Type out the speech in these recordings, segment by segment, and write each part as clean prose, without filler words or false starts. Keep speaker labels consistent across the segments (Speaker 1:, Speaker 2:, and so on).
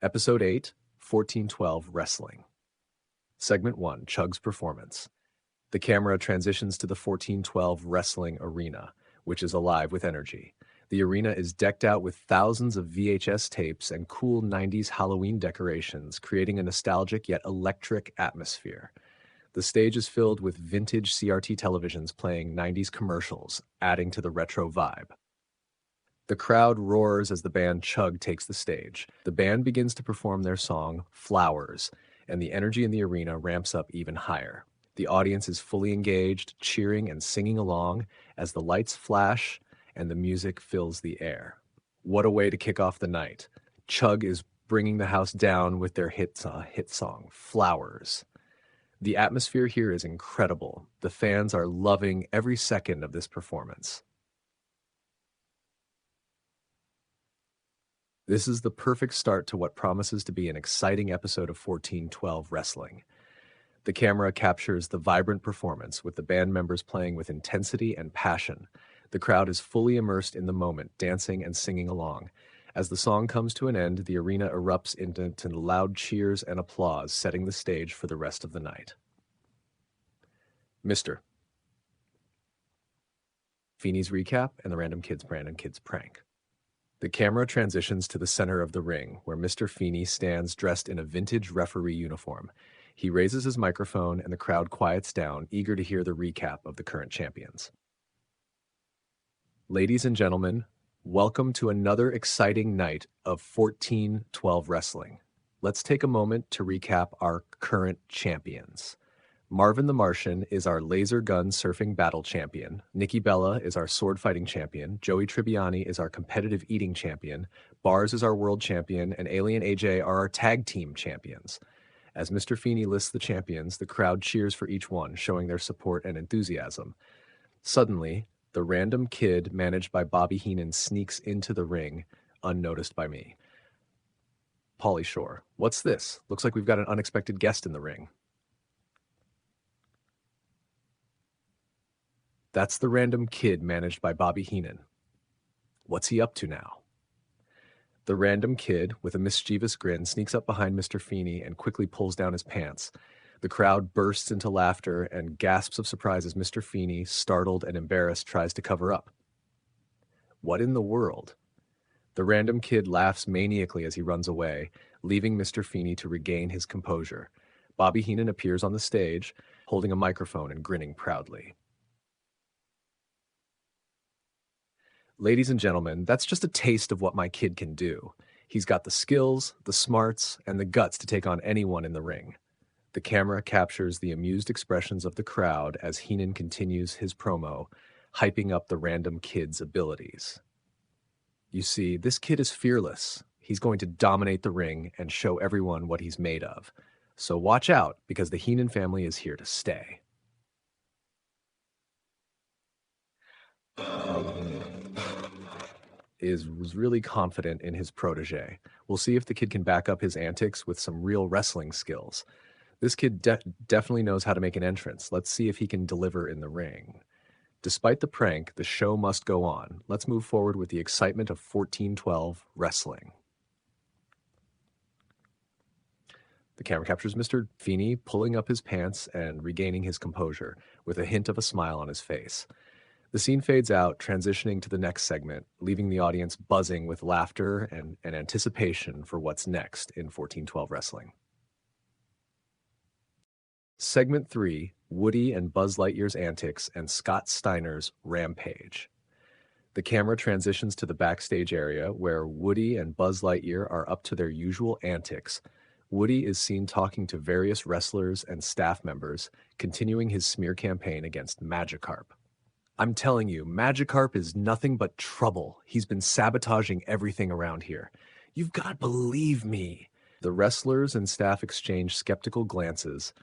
Speaker 1: Episode 8, 1412 Wrestling. Segment 1, Chug's Performance. The camera transitions to the 1412 Wrestling Arena, which is alive with energy. The arena is decked out with thousands of VHS tapes and cool 90s Halloween decorations, creating a nostalgic yet electric atmosphere. The stage is filled with vintage CRT televisions playing 90s commercials, adding to the retro vibe. The crowd roars as the band Chug takes the stage. The band begins to perform their song, Flowers, and the energy in the arena ramps up even higher. The audience is fully engaged, cheering and singing along as the lights flash and the music fills the air. What a way to kick off the night. Chug is bringing the house down with their hit song, Flowers. The atmosphere here is incredible. The fans are loving every second of this performance. This is the perfect start to what promises to be an exciting episode of 1412 Wrestling. The camera captures the vibrant performance, with the band members playing with intensity and passion. The crowd is fully immersed in the moment, dancing and singing along. As the song comes to an end, the arena erupts into loud cheers and applause, setting the stage for the rest of the night. Mr. Feeney's recap and the Random Kids prank. The camera transitions to the center of the ring, where Mr. Feeney stands dressed in a vintage referee uniform. He raises his microphone and the crowd quiets down, eager to hear the recap of the current champions. Ladies and gentlemen, welcome to another exciting night of 1412 Wrestling. Let's take a moment to recap our current champions. Marvin the Martian is our laser gun surfing battle champion. Nikki Bella is our sword fighting champion. Joey Tribbiani is our competitive eating champion. Bars is our world champion, and Aly and AJ are our tag team champions. As Mr. Feeney lists the champions, the crowd cheers for each one, showing their support and enthusiasm. Suddenly, the Random Kid managed by Bobby Heenan sneaks into the ring, unnoticed by me. Pauly Shore, what's this? Looks like we've got an unexpected guest in the ring. That's the Random Kid managed by Bobby Heenan. What's he up to now? The Random Kid, with a mischievous grin, sneaks up behind Mr. Feeney and quickly pulls down his pants. The crowd bursts into laughter and gasps of surprise as Mr. Feeney, startled and embarrassed, tries to cover up. What in the world? The Random Kid laughs maniacally as he runs away, leaving Mr. Feeney to regain his composure. Bobby Heenan appears on the stage, holding a microphone and grinning proudly. Ladies and gentlemen, that's just a taste of what my kid can do. He's got the skills, the smarts, and the guts to take on anyone in the ring. The camera captures the amused expressions of the crowd as Heenan continues his promo, hyping up the Random Kid's abilities. You see, this kid is fearless. He's going to dominate the ring and show everyone what he's made of. So watch out, because the Heenan family is here to stay. Was really confident in his protege. We'll see if the kid can back up his antics with some real wrestling skills. This kid definitely knows how to make an entrance. Let's see if he can deliver in the ring. Despite the prank, the show must go on. Let's move forward with the excitement of 1412 Wrestling. The camera captures Mr. Feeney pulling up his pants and regaining his composure, with a hint of a smile on his face. The scene fades out, transitioning to the next segment, leaving the audience buzzing with laughter and anticipation for what's next in 1412 Wrestling. Segment 3, Woody and Buzz Lightyear's Antics and Scott Steiner's Rampage. The camera transitions to the backstage area where Woody and Buzz Lightyear are up to their usual antics. Woody is seen talking to various wrestlers and staff members, continuing his smear campaign against Magikarp. I'm telling you, Magikarp is nothing but trouble. He's been sabotaging everything around here. You've got to believe me. The wrestlers and staff exchange skeptical glances,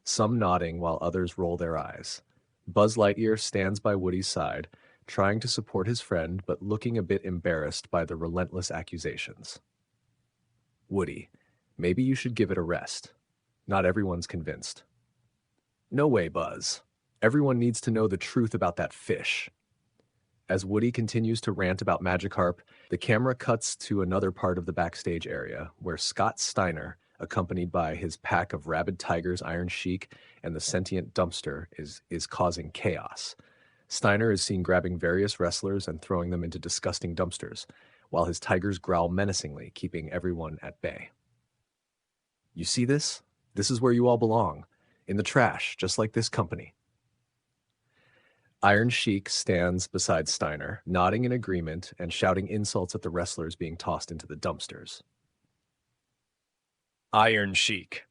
Speaker 1: some nodding while others roll their eyes. Buzz Lightyear stands by Woody's side, trying to support his friend but looking a bit embarrassed by the relentless accusations. Woody, maybe you should give it a rest. Not everyone's convinced. No way, Buzz. Everyone needs to know the truth about that fish. As Woody continues to rant about Magikarp, the camera cuts to another part of the backstage area where Scott Steiner, accompanied by his pack of rabid tigers, Iron Sheik, and the sentient dumpster, is causing chaos. Steiner is seen grabbing various wrestlers and throwing them into disgusting dumpsters, while his tigers growl menacingly, keeping everyone at bay. You see this? This is where you all belong. In the trash, just like this company. Iron Sheik stands beside Steiner, nodding in agreement and shouting insults at the wrestlers being tossed into the dumpsters. Iron Sheik.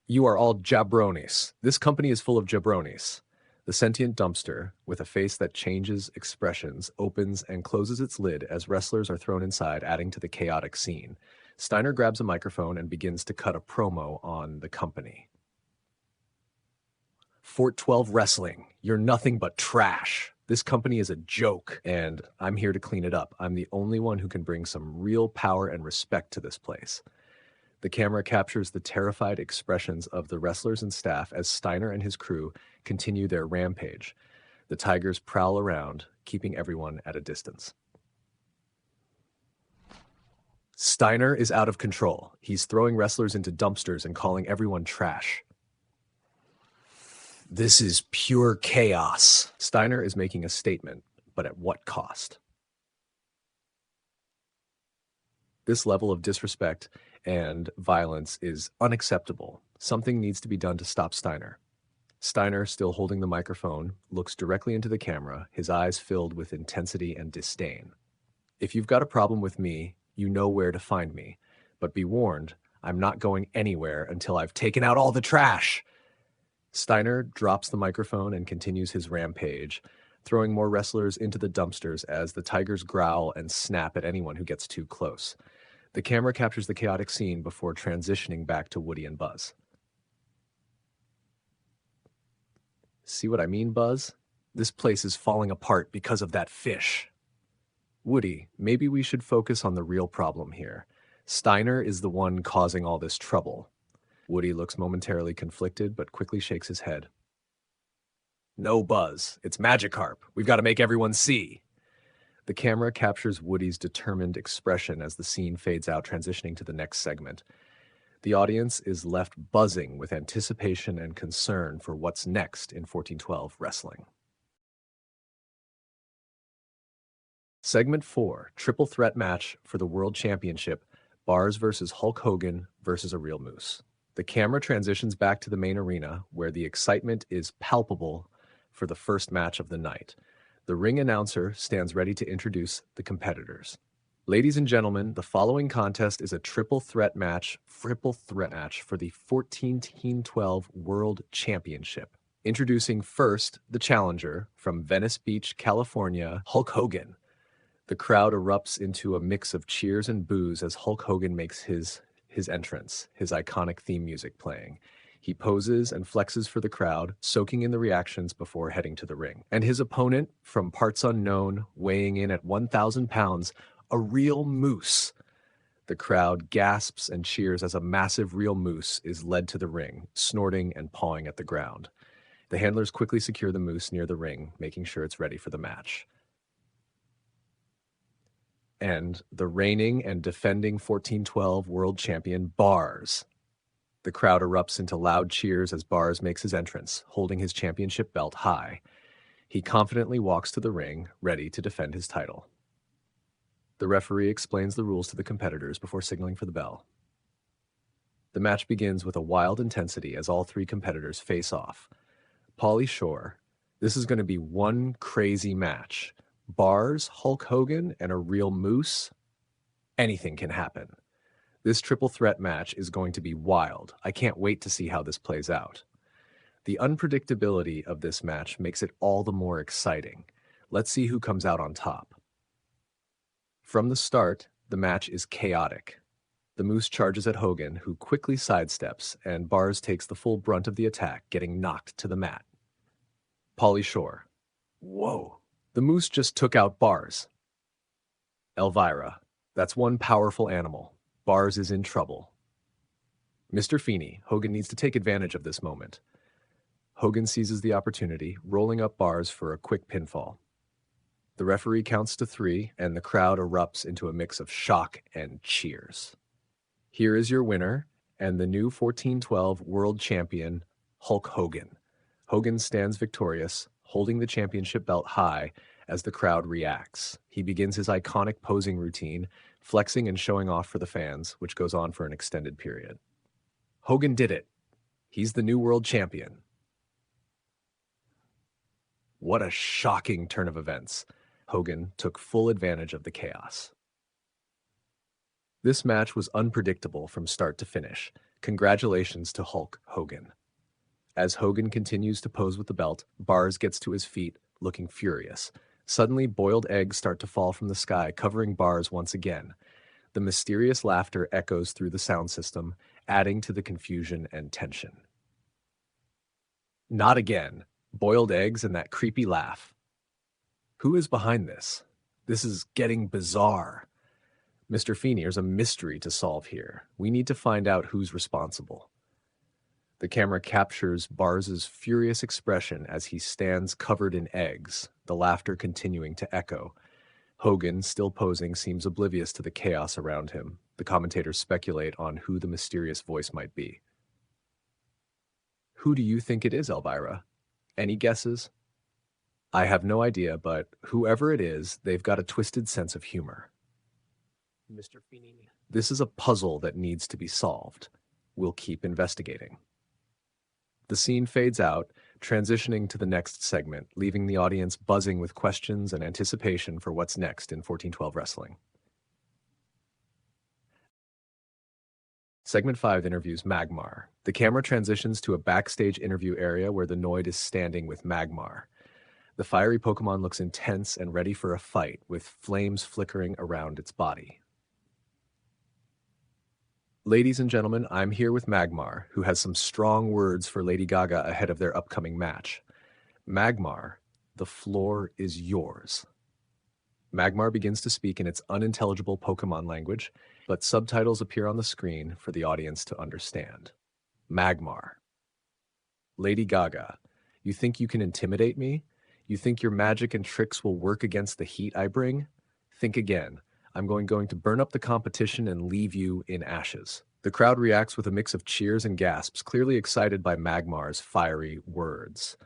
Speaker 1: You are all jabronis. This company is full of jabronis. The sentient dumpster, with a face that changes expressions, opens and closes its lid as wrestlers are thrown inside, adding to the chaotic scene. Steiner grabs a microphone and begins to cut a promo on the company. Fort 12 Wrestling, you're nothing but trash. This company is a joke, and I'm here to clean it up. I'm the only one who can bring some real power and respect to this place. The camera captures the terrified expressions of the wrestlers and staff as Steiner and his crew continue their rampage. The tigers prowl around, keeping everyone at a distance. Steiner is out of control. He's throwing wrestlers into dumpsters and calling everyone trash. This is pure chaos. Steiner is making a statement, but at what cost? This level of disrespect and violence is unacceptable. Something needs to be done to stop Steiner. Steiner, still holding the microphone, looks directly into the camera, his eyes filled with intensity and disdain. If you've got a problem with me, you know where to find me. But be warned, I'm not going anywhere until I've taken out all the trash. Steiner drops the microphone and continues his rampage, throwing more wrestlers into the dumpsters as the tigers growl and snap at anyone who gets too close. The camera captures the chaotic scene before transitioning back to Woody and Buzz. See what I mean, Buzz? This place is falling apart because of that fish. Woody, maybe we should focus on the real problem here. Steiner is the one causing all this trouble. Woody looks momentarily conflicted, but quickly shakes his head. No, Buzz. It's Magikarp. We've got to make everyone see. The camera captures Woody's determined expression as the scene fades out, transitioning to the next segment. The audience is left buzzing with anticipation and concern for what's next in 1412 wrestling. Segment 4, Triple Threat Match for the World Championship, Bars versus Hulk Hogan versus a Real Moose. The camera transitions back to the main arena, where the excitement is palpable for the first match of the night. The ring announcer stands ready to introduce the competitors. Ladies and gentlemen, the following contest is a triple threat match for the 14-12 World Championship. Introducing first the challenger from Venice Beach, California, Hulk Hogan. The crowd erupts into a mix of cheers and boos as Hulk Hogan makes his entrance, his iconic theme music playing. He poses and flexes for the crowd, soaking in the reactions before heading to the ring. And his opponent, from parts unknown, weighing in at 1,000 pounds, a real moose. The crowd gasps and cheers as a massive real moose is led to the ring, snorting and pawing at the ground. The handlers quickly secure the moose near the ring, making sure it's ready for the match. And the reigning and defending 1412 world champion, Bars. The crowd erupts into loud cheers as Bars makes his entrance, holding his championship belt high. He confidently walks to the ring, ready to defend his title. The referee explains the rules to the competitors before signaling for the bell. The match begins with a wild intensity as all three competitors face off. Pauly Shore, this is going to be one crazy match. Bars, Hulk Hogan, and a real moose? Anything can happen. This triple threat match is going to be wild. I can't wait to see how this plays out. The unpredictability of this match makes it all the more exciting. Let's see who comes out on top. From the start, the match is chaotic. The moose charges at Hogan, who quickly sidesteps, and Bars takes the full brunt of the attack, getting knocked to the mat. Pauly Shore. Whoa. The moose just took out Bars. Elvira. That's one powerful animal. Bars is in trouble. Mr. Feeney. Hogan needs to take advantage of this moment. Hogan seizes the opportunity, rolling up Bars for a quick pinfall. The referee counts to 3, and the crowd erupts into a mix of shock and cheers. Here is your winner and the new 1412 world champion, Hulk Hogan. Hogan stands victorious, holding the championship belt high as the crowd reacts. He begins his iconic posing routine, flexing and showing off for the fans, which goes on for an extended period. Hogan did it. He's the new world champion. What a shocking turn of events. Hogan took full advantage of the chaos. This match was unpredictable from start to finish. Congratulations to Hulk Hogan. As Hogan continues to pose with the belt, Bars gets to his feet, looking furious. Suddenly, boiled eggs start to fall from the sky, covering Bars once again. The mysterious laughter echoes through the sound system, adding to the confusion and tension. Not again. Boiled eggs and that creepy laugh. Who is behind this? This is getting bizarre. Mr. Feeney, there's a mystery to solve here. We need to find out who's responsible. The camera captures Bars's furious expression as he stands covered in eggs, the laughter continuing to echo. Hogan, still posing, seems oblivious to the chaos around him. The commentators speculate on who the mysterious voice might be. Who do you think it is, Elvira? Any guesses? I have no idea, but whoever it is, they've got a twisted sense of humor. Mr. Feeney. This is a puzzle that needs to be solved. We'll keep investigating. The scene fades out, transitioning to the next segment, leaving the audience buzzing with questions and anticipation for what's next in 1412 wrestling. Segment 5 interviews Magmar. The camera transitions to a backstage interview area where the Noid is standing with Magmar. The fiery Pokemon looks intense and ready for a fight, with flames flickering around its body. Ladies and gentlemen, I'm here with Magmar, who has some strong words for Lady Gaga ahead of their upcoming match. Magmar, the floor is yours. Magmar begins to speak in its unintelligible Pokemon language, but subtitles appear on the screen for the audience to understand. Magmar. Lady Gaga, you think you can intimidate me? You think your magic and tricks will work against the heat I bring? Think again. I'm going to burn up the competition and leave you in ashes. The crowd reacts with a mix of cheers and gasps, clearly excited by Magmar's fiery words.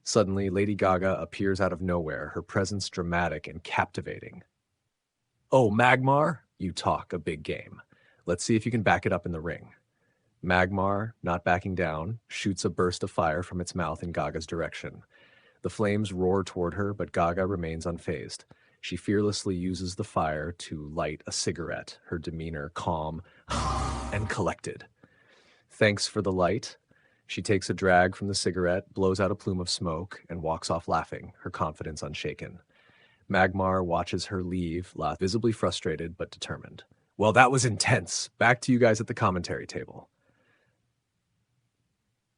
Speaker 1: Suddenly, Lady Gaga appears out of nowhere, her presence dramatic and captivating. Oh, Magmar, you talk a big game. Let's see if you can back it up in the ring. Magmar, not backing down, shoots a burst of fire from its mouth in Gaga's direction. The flames roar toward her, but Gaga remains unfazed. She fearlessly uses the fire to light a cigarette, her demeanor calm and collected. Thanks for the light. She takes a drag from the cigarette, blows out a plume of smoke, and walks off laughing, her confidence unshaken. Magmar watches her leave, visibly frustrated but determined. Well, that was intense. Back to you guys at the commentary table.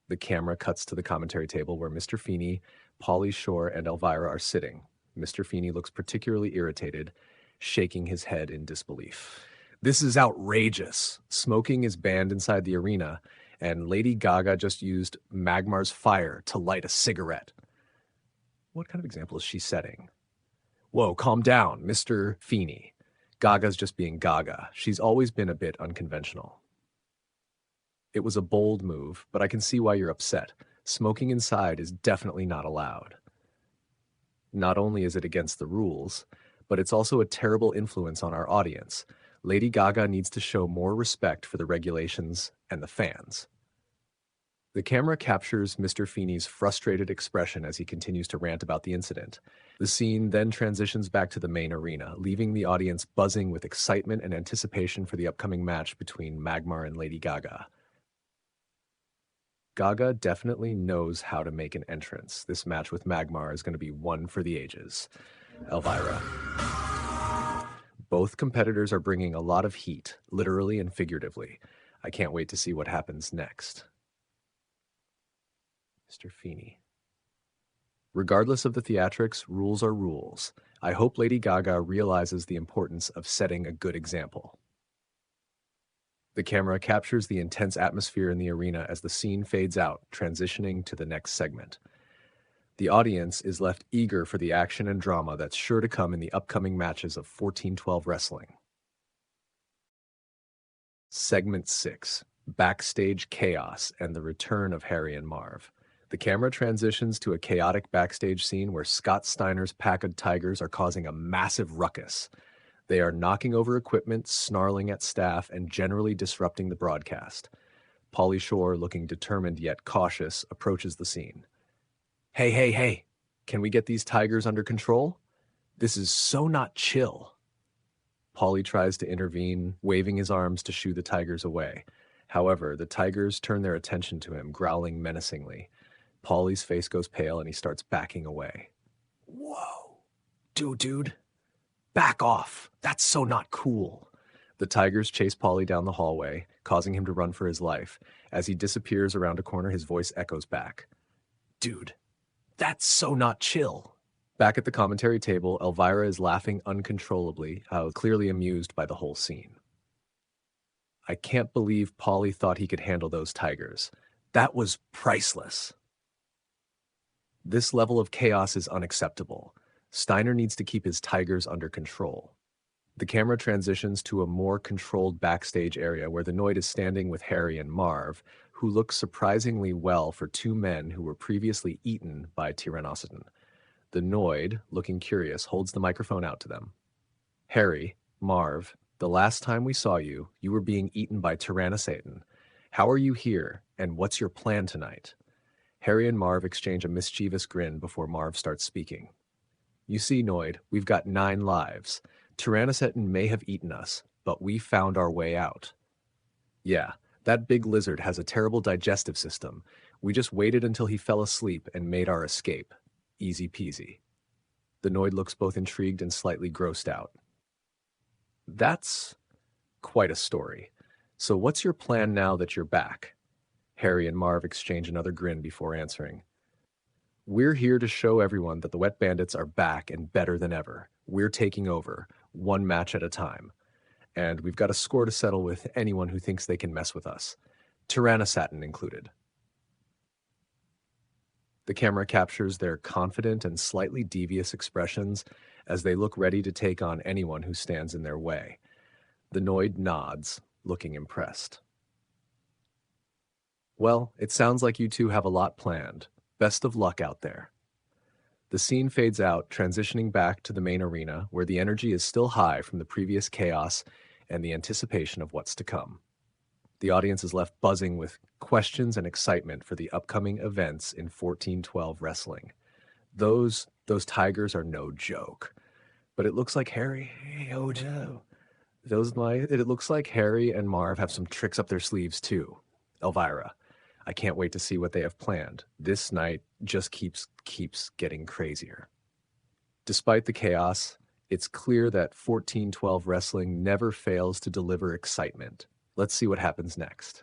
Speaker 1: The camera cuts to the commentary table where Mr. Feeney, Pauly Shore, and Elvira are sitting. Mr. Feeney looks particularly irritated, shaking his head in disbelief. This is outrageous. Smoking is banned inside the arena, and Lady Gaga just used Magmar's fire to light a cigarette. What kind of example is she setting? Whoa, calm down, Mr. Feeney. Gaga's just being Gaga. She's always been a bit unconventional. It was a bold move, but I can see why you're upset. Smoking inside is definitely not allowed. Not only is it against the rules, but it's also a terrible influence on our audience. Lady Gaga needs to show more respect for the regulations and the fans. The camera captures Mr. Feeney's frustrated expression as he continues to rant about the incident. The scene then transitions back to the main arena, leaving the audience buzzing with excitement and anticipation for the upcoming match between Magmar and Lady Gaga. Gaga definitely knows how to make an entrance. This match with Magmar is going to be one for the ages. Elvira. Both competitors are bringing a lot of heat, literally and figuratively. I can't wait to see what happens next. Mr. Feeney. Regardless of the theatrics, rules are rules. I hope Lady Gaga realizes the importance of setting a good example. The camera captures the intense atmosphere in the arena as the scene fades out, transitioning to the next segment. The audience is left eager for the action and drama that's sure to come in the upcoming matches of 1412 Wrestling. Segment 6. Backstage Chaos and the Return of Harry and Marv. The camera transitions to a chaotic backstage scene where Scott Steiner's pack of tigers are causing a massive ruckus. They are knocking over equipment, snarling at staff, and generally disrupting the broadcast. Pauly Shore, looking determined yet cautious, approaches the scene. Hey, hey, hey, can we get these tigers under control? This is so not chill. Pauly tries to intervene, waving his arms to shoo the tigers away. However, the tigers turn their attention to him, growling menacingly. Pauly's face goes pale and he starts backing away. Whoa, dude, back off. That's so not cool. The tigers chase Pauly down the hallway, causing him to run for his life. As he disappears around a corner, his voice echoes back. Dude, that's so not chill. Back at the commentary table, Elvira is laughing uncontrollably, clearly amused by the whole scene. I can't believe Pauly thought he could handle those tigers. That was priceless. This level of chaos is unacceptable. Steiner needs to keep his tigers under control. The camera transitions to a more controlled backstage area where the Noid is standing with Harry and Marv, who look surprisingly well for two men who were previously eaten by Tyrannosaurus. The Noid, looking curious, holds the microphone out to them. Harry, Marv, the last time we saw you, you were being eaten by Tyrannosaurus. How are you here, and what's your plan tonight? Harry and Marv exchange a mischievous grin before Marv starts speaking. You see, Noid, we've got 9 lives. Tyrannosaurus may have eaten us, but we found our way out. Yeah, that big lizard has a terrible digestive system. We just waited until he fell asleep and made our escape. Easy peasy. The Noid looks both intrigued and slightly grossed out. That's quite a story. So what's your plan now that you're back? Harry and Marv exchange another grin before answering. We're here to show everyone that the Wet Bandits are back and better than ever. We're taking over, one match at a time. And we've got a score to settle with anyone who thinks they can mess with us. Tyrannosaurus included. The camera captures their confident and slightly devious expressions as they look ready to take on anyone who stands in their way. The Noid nods, looking impressed. Well, it sounds like you two have a lot planned. Best of luck out there. The scene fades out, transitioning back to the main arena, where the energy is still high from the previous chaos and the anticipation of what's to come. The audience is left buzzing with questions and excitement for the upcoming events in 1412 Wrestling. Those tigers are no joke. But it looks like Harry... Hey, Ojo. It looks like Harry and Marv have some tricks up their sleeves, too. Elvira, I can't wait to see what they have planned. This night just keeps getting crazier. Despite the chaos, it's clear that 1412 Wrestling never fails to deliver excitement. Let's see what happens next.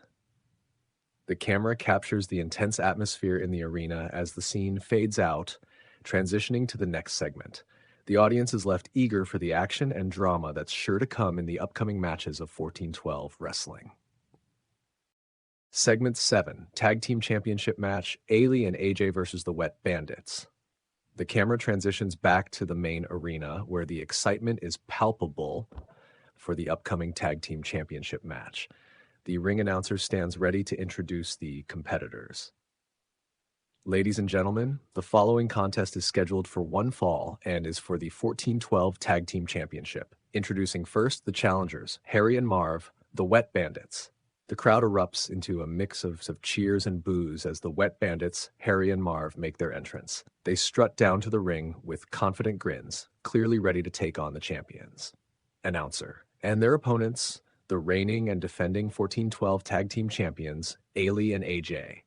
Speaker 1: The camera captures the intense atmosphere in the arena as the scene fades out, transitioning to the next segment. The audience is left eager for the action and drama that's sure to come in the upcoming matches of 1412 Wrestling. Segment 7, Tag Team Championship match, Aly and AJ versus the Wet Bandits. The camera transitions back to the main arena where the excitement is palpable for the upcoming Tag Team Championship match. The ring announcer stands ready to introduce the competitors. Ladies and gentlemen, the following contest is scheduled for one fall and is for the 1412 Tag Team Championship. Introducing first the challengers, Harry and Marv, the Wet Bandits. The crowd erupts into a mix of cheers and boos as the Wet Bandits, Harry and Marv, make their entrance. They strut down to the ring with confident grins, clearly ready to take on the champions. Announcer. And their opponents, the reigning and defending 1412 Tag Team Champions, Aly and AJ.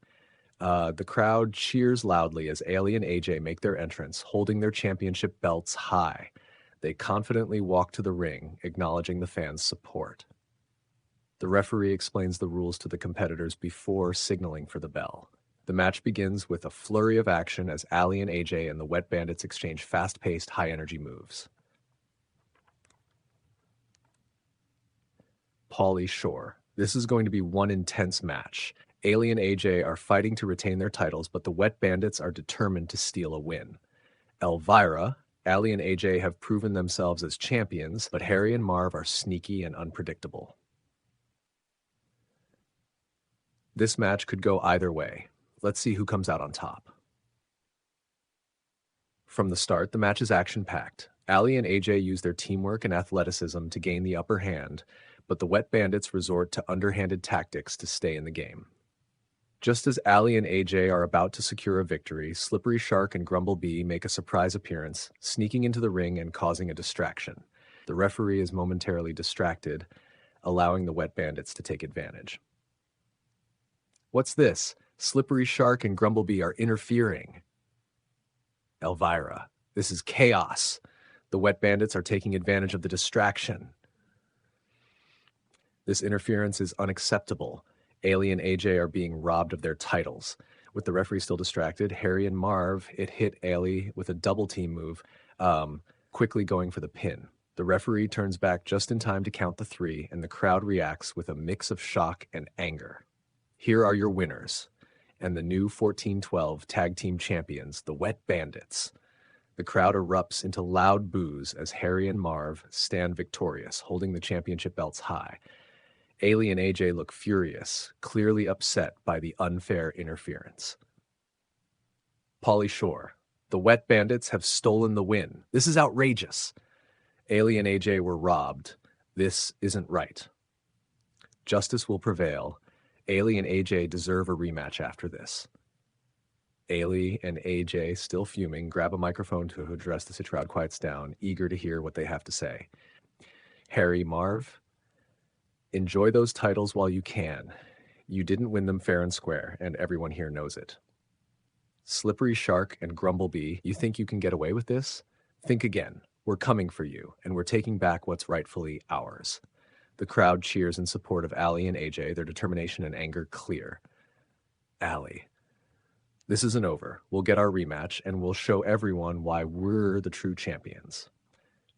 Speaker 1: The crowd cheers loudly as Aly and AJ make their entrance, holding their championship belts high. They confidently walk to the ring, acknowledging the fans' support. The referee explains the rules to the competitors before signaling for the bell. The match begins with a flurry of action as Aly and AJ and the Wet Bandits exchange fast-paced, high-energy moves. Pauly Shore. This is going to be one intense match. Aly and AJ are fighting to retain their titles, but the Wet Bandits are determined to steal a win. Elvira, Aly and AJ have proven themselves as champions, but Harry and Marv are sneaky and unpredictable. This match could go either way. Let's see who comes out on top. From the start, the match is action-packed. Aly and AJ use their teamwork and athleticism to gain the upper hand, but the Wet Bandits resort to underhanded tactics to stay in the game. Just as Aly and AJ are about to secure a victory, Slippery Shark and Grumble Bee make a surprise appearance, sneaking into the ring and causing a distraction. The referee is momentarily distracted, allowing the Wet Bandits to take advantage. What's this? Slippery Shark and Grumble Bee are interfering. Elvira, this is chaos. The Wet Bandits are taking advantage of the distraction. This interference is unacceptable. Aly and AJ are being robbed of their titles. With the referee still distracted, Harry and Marv, it hit Aly with a double team move, quickly going for the pin. The referee turns back just in time to count the 3, and the crowd reacts with a mix of shock and anger. Here are your winners, and the new 14-12 Tag Team Champions, the Wet Bandits. The crowd erupts into loud boos as Harry and Marv stand victorious, holding the championship belts high. Aly and AJ look furious, clearly upset by the unfair interference. Pauly Shore, the Wet Bandits have stolen the win. This is outrageous. Aly and AJ were robbed. This isn't right. Justice will prevail. Aly and AJ deserve a rematch after this. Aly and AJ, still fuming, grab a microphone to address the crowd. Quiets down, eager to hear what they have to say. Harry, Marv, enjoy those titles while you can. You didn't win them fair and square, and everyone here knows it. Slippery Shark and Grumble Bee, you think you can get away with this? Think again. We're coming for you, and we're taking back what's rightfully ours. The crowd cheers in support of Aly and AJ, their determination and anger clear. Aly, this isn't over. We'll get our rematch, and we'll show everyone why we're the true champions.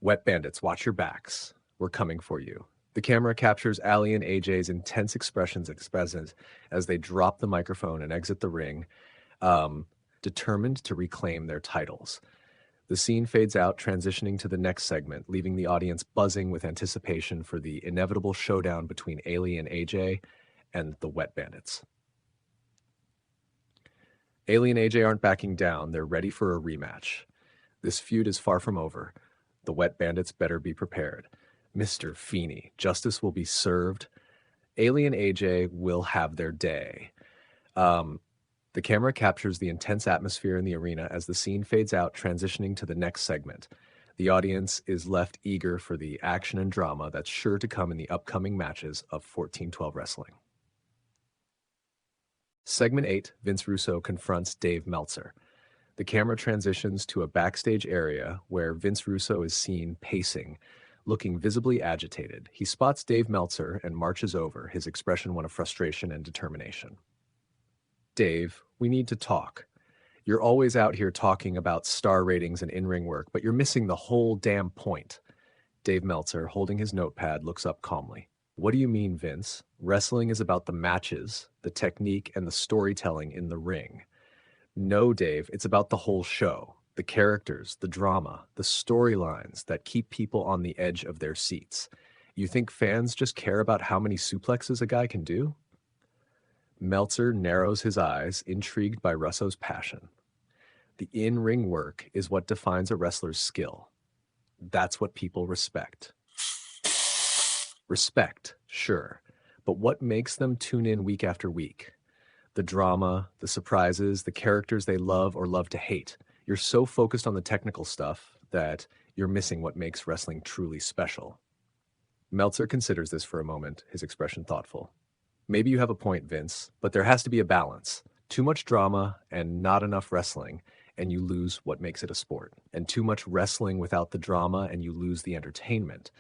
Speaker 1: Wet Bandits, watch your backs. We're coming for you. The camera captures Aly and AJ's intense expressions as they drop the microphone and exit the ring, determined to reclaim their titles. The scene fades out, transitioning to the next segment, leaving the audience buzzing with anticipation for the inevitable showdown between Aly and AJ and the Wet Bandits. Aly and AJ aren't backing down. They're ready for a rematch. This feud is far from over. The Wet Bandits better be prepared. Mr. Feeney, justice will be served. Aly and AJ will have their day. The camera captures the intense atmosphere in the arena as the scene fades out, transitioning to the next segment. The audience is left eager for the action and drama that's sure to come in the upcoming matches of 14-12 wrestling. Segment 8, Vince Russo confronts Dave Meltzer. The camera transitions to a backstage area where Vince Russo is seen pacing, looking visibly agitated. He spots Dave Meltzer and marches over, his expression one of frustration and determination. Dave, we need to talk. You're always out here talking about star ratings and in-ring work, but you're missing the whole damn point. Dave Meltzer, holding his notepad, looks up calmly. What do you mean, Vince? Wrestling is about the matches, the technique, and the storytelling in the ring. No, Dave, it's about the whole show. The characters, the drama, the storylines that keep people on the edge of their seats. You think fans just care about how many suplexes a guy can do? Meltzer narrows his eyes, intrigued by Russo's passion. The in-ring work is what defines a wrestler's skill. That's what people respect. Respect, sure, but what makes them tune in week after week? The drama, the surprises, the characters they love or love to hate. You're so focused on the technical stuff that you're missing what makes wrestling truly special. Meltzer considers this for a moment, his expression thoughtful. Maybe you have a point, Vince, but there has to be a balance. Too much drama and not enough wrestling, and you lose what makes it a sport. And too much wrestling without the drama, and you lose the entertainment.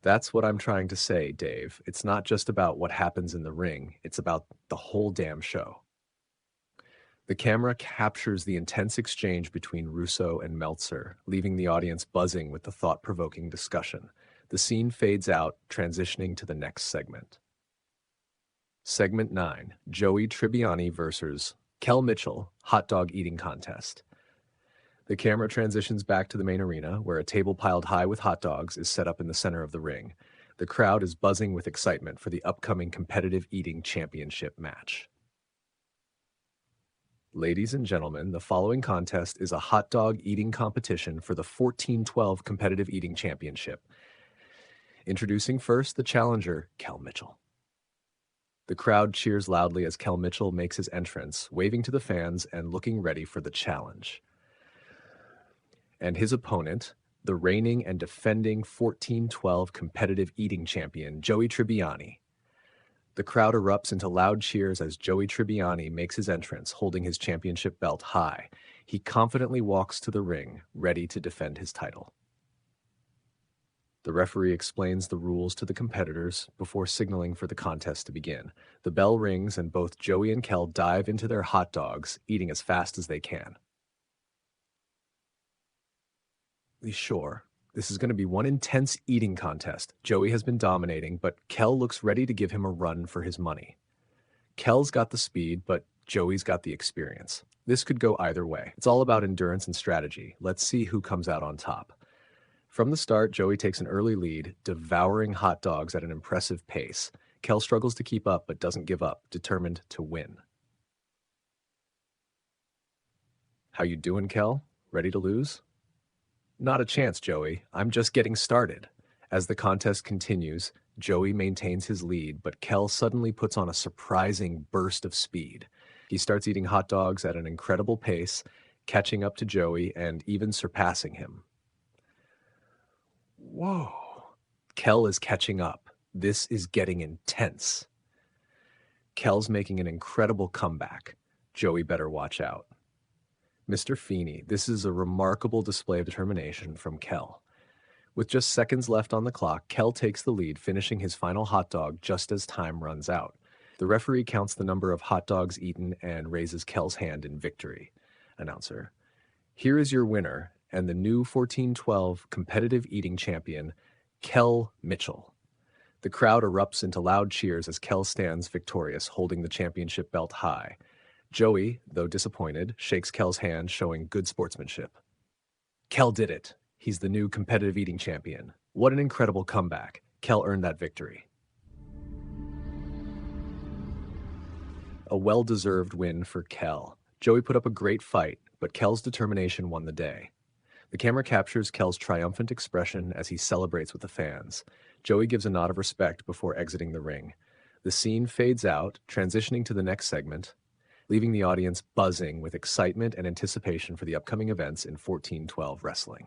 Speaker 1: That's what I'm trying to say, Dave. It's not just about what happens in the ring. It's about the whole damn show. The camera captures the intense exchange between Russo and Meltzer, leaving the audience buzzing with the thought-provoking discussion. The scene fades out, transitioning to the next segment. Segment 9, Joey Tribbiani versus Kel Mitchell, hot dog eating contest. The camera transitions back to the main arena, where a table piled high with hot dogs is set up in the center of the ring. The crowd is buzzing with excitement for the upcoming competitive eating championship match. Ladies and gentlemen, the following contest is a hot dog eating competition for the 1412 Competitive Eating Championship. Introducing first the challenger, Kel Mitchell. The crowd cheers loudly as Kel Mitchell makes his entrance, waving to the fans and looking ready for the challenge. And his opponent, the reigning and defending 1412 Competitive Eating Champion, Joey Tribbiani. The crowd erupts into loud cheers as Joey Tribbiani makes his entrance, holding his championship belt high. He confidently walks to the ring, ready to defend his title. The referee explains the rules to the competitors before signaling for the contest to begin. The bell rings and both Joey and Kel dive into their hot dogs, eating as fast as they can. Sure, this is going to be one intense eating contest. Joey has been dominating, but Kel looks ready to give him a run for his money. Kel's got the speed, but Joey's got the experience. This could go either way. It's all about endurance and strategy. Let's see who comes out on top. From the start, Joey takes an early lead, devouring hot dogs at an impressive pace. Kel struggles to keep up, but doesn't give up, determined to win. How you doing, Kel? Ready to lose? Not a chance, Joey. I'm just getting started. As the contest continues, Joey maintains his lead, but Kel suddenly puts on a surprising burst of speed. He starts eating hot dogs at an incredible pace, catching up to Joey and even surpassing him. Whoa. Kel is catching up. This is getting intense. Kel's making an incredible comeback. Joey better watch out. Mr. Feeney, this is a remarkable display of determination from Kel. With just seconds left on the clock, Kel takes the lead, finishing his final hot dog just as time runs out. The referee counts the number of hot dogs eaten and raises Kel's hand in victory. Announcer, here is your winner and the new 1412 competitive eating champion, Kel Mitchell. The crowd erupts into loud cheers as Kel stands victorious, holding the championship belt high. Joey, though disappointed, shakes Kel's hand, showing good sportsmanship. Kel did it. He's the new competitive eating champion. What an incredible comeback. Kel earned that victory. A well-deserved win for Kel. Joey put up a great fight, but Kel's determination won the day. The camera captures Kel's triumphant expression as he celebrates with the fans. Joey gives a nod of respect before exiting the ring. The scene fades out, transitioning to the next segment, leaving the audience buzzing with excitement and anticipation for the upcoming events in 1412 wrestling.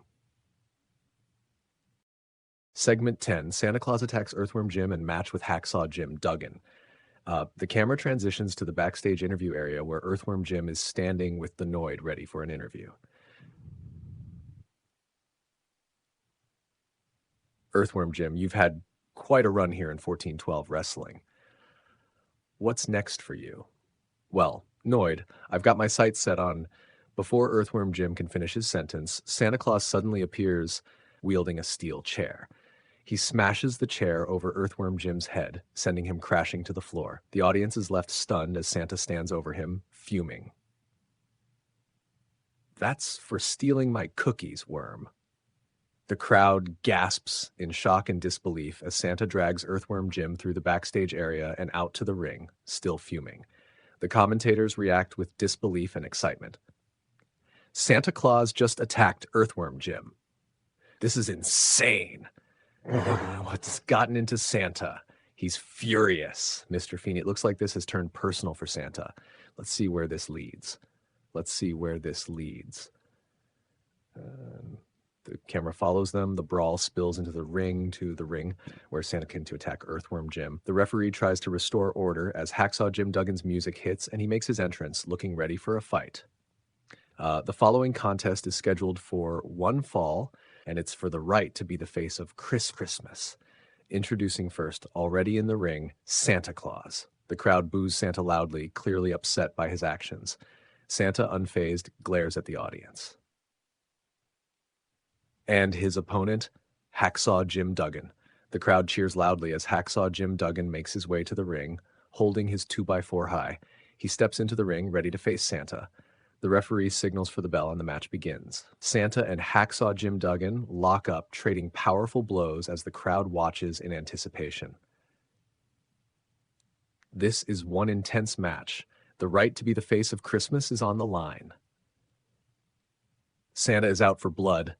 Speaker 1: Segment 10, Santa Claus attacks Earthworm Jim and match with Hacksaw Jim Duggan. The camera transitions to the backstage interview area where Earthworm Jim is standing with the Noid ready for an interview. Earthworm Jim, you've had quite a run here in 1412 wrestling. What's next for you? Well, Noid, I've got my sights set on. Before Earthworm Jim can finish his sentence, Santa Claus suddenly appears wielding a steel chair. He smashes the chair over Earthworm Jim's head, sending him crashing to the floor. The audience is left stunned as Santa stands over him, fuming. That's for stealing my cookies, Worm. The crowd gasps in shock and disbelief as Santa drags Earthworm Jim through the backstage area and out to the ring, still fuming. The commentators react with disbelief and excitement. Santa Claus just attacked Earthworm Jim. This is insane. What's gotten into Santa? He's furious. Mr. Feeney, it looks like this has turned personal for Santa. Let's see where this leads. The camera follows them. The brawl spills into the ring where Santa came to attack Earthworm Jim. The referee tries to restore order as Hacksaw Jim Duggan's music hits and he makes his entrance, looking ready for a fight. The following contest is scheduled for one fall, and it's for the right to be the face of Christmas. Introducing first, already in the ring, Santa Claus. The crowd boos Santa loudly, clearly upset by his actions. Santa, unfazed, glares at the audience. And his opponent, Hacksaw Jim Duggan. The crowd cheers loudly as Hacksaw Jim Duggan makes his way to the ring, holding his 2x4 high. He steps into the ring, ready to face Santa. The referee signals for the bell and the match begins. Santa and Hacksaw Jim Duggan lock up, trading powerful blows as the crowd watches in anticipation. This is one intense match. The right to be the face of Christmas is on the line. Santa is out for blood,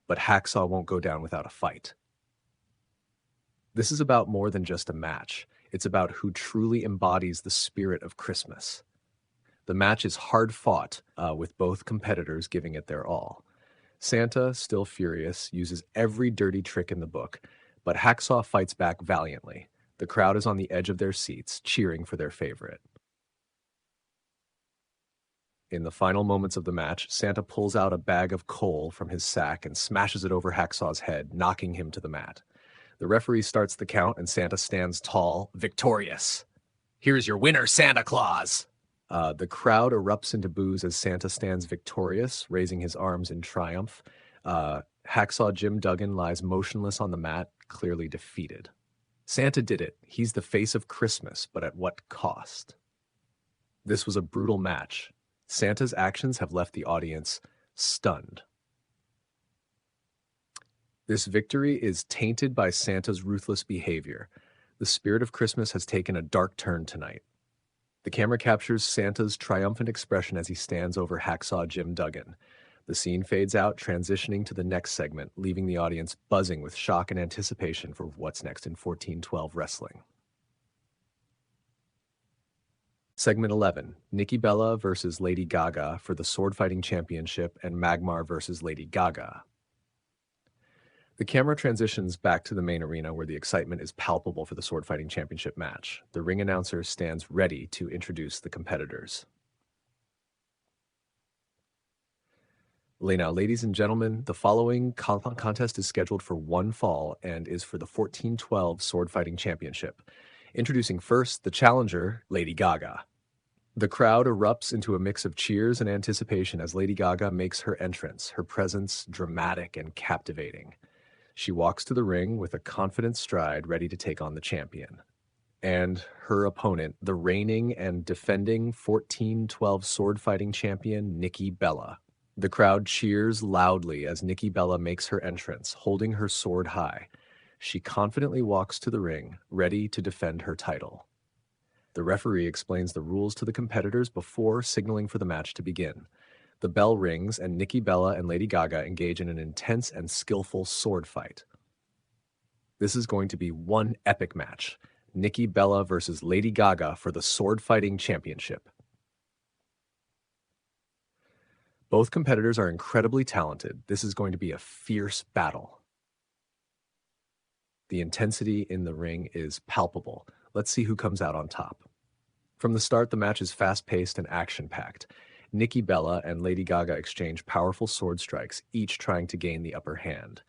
Speaker 1: but Hacksaw won't go down without a fight. This is about more than just a match. It's about who truly embodies the spirit of Christmas. The match is hard fought, with both competitors giving it their all. Santa, still furious, uses every dirty trick in the book, but Hacksaw fights back valiantly. The crowd is on the edge of their seats, cheering for their favorite. In the final moments of the match, Santa pulls out a bag of coal from his sack and smashes it over Hacksaw's head, knocking him to the mat. The referee starts the count, and Santa stands tall, victorious. "Here's your winner, Santa Claus!" The crowd erupts into boos as Santa stands victorious, raising his arms in triumph. Hacksaw Jim Duggan lies motionless on the mat, clearly defeated. Santa did it. He's the face of Christmas, but at what cost? This was a brutal match. Santa's actions have left the audience stunned. This victory is tainted by Santa's ruthless behavior. The spirit of Christmas has taken a dark turn tonight. The camera captures Santa's triumphant expression as he stands over Hacksaw Jim Duggan. The scene fades out, transitioning to the next segment, leaving the audience buzzing with shock and anticipation for what's next in 1412 wrestling. Segment 11, Nikki Bella versus Lady Gaga for the Sword Fighting Championship and Magmar versus Lady Gaga. The camera transitions back to the main arena where the excitement is palpable for the Sword Fighting Championship match. The ring announcer stands ready to introduce the competitors. Now, ladies and gentlemen, the following contest is scheduled for one fall and is for the 1412 Sword Fighting Championship. Introducing first, the challenger, Lady Gaga. The crowd erupts into a mix of cheers and anticipation as Lady Gaga makes her entrance, her presence dramatic and captivating. She walks to the ring with a confident stride, ready to take on the champion. And her opponent, the reigning and defending 1412 sword fighting champion, Nikki Bella. The crowd cheers loudly as Nikki Bella makes her entrance, holding her sword high. She confidently walks to the ring, ready to defend her title. The referee explains the rules to the competitors before signaling for the match to begin. The bell rings, and Nikki Bella and Lady Gaga engage in an intense and skillful sword fight. This is going to be one epic match. Nikki Bella versus Lady Gaga for the Sword Fighting Championship. Both competitors are incredibly talented. This is going to be a fierce battle. The intensity in the ring is palpable. Let's see who comes out on top. From the start, the match is fast-paced and action-packed. Nikki Bella and Lady Gaga exchange powerful sword strikes, each trying to gain the upper hand.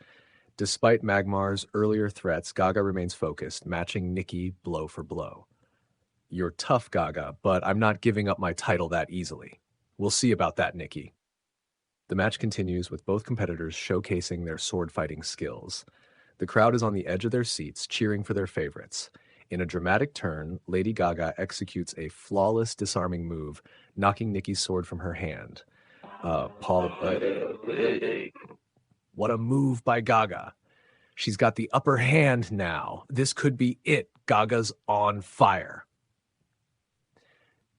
Speaker 1: Despite Magmar's earlier threats, Gaga remains focused, matching Nikki blow for blow. "You're tough, Gaga, but I'm not giving up my title that easily. We'll see about that, Nikki." The match continues with both competitors showcasing their sword-fighting skills. The crowd is on the edge of their seats, cheering for their favorites. In a dramatic turn, Lady Gaga executes a flawless disarming move, knocking Nikki's sword from her hand. What a move by Gaga. She's got the upper hand now. This could be it. Gaga's on fire.